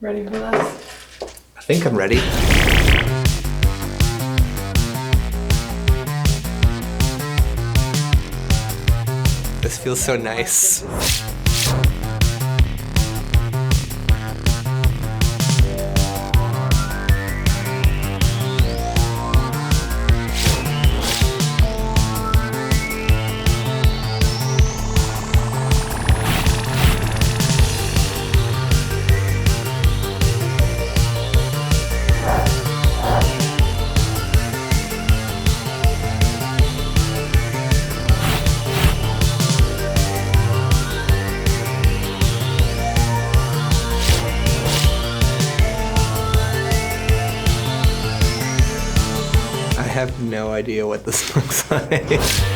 Ready for this? I think I'm ready. This feels so nice. I have no idea what this looks like.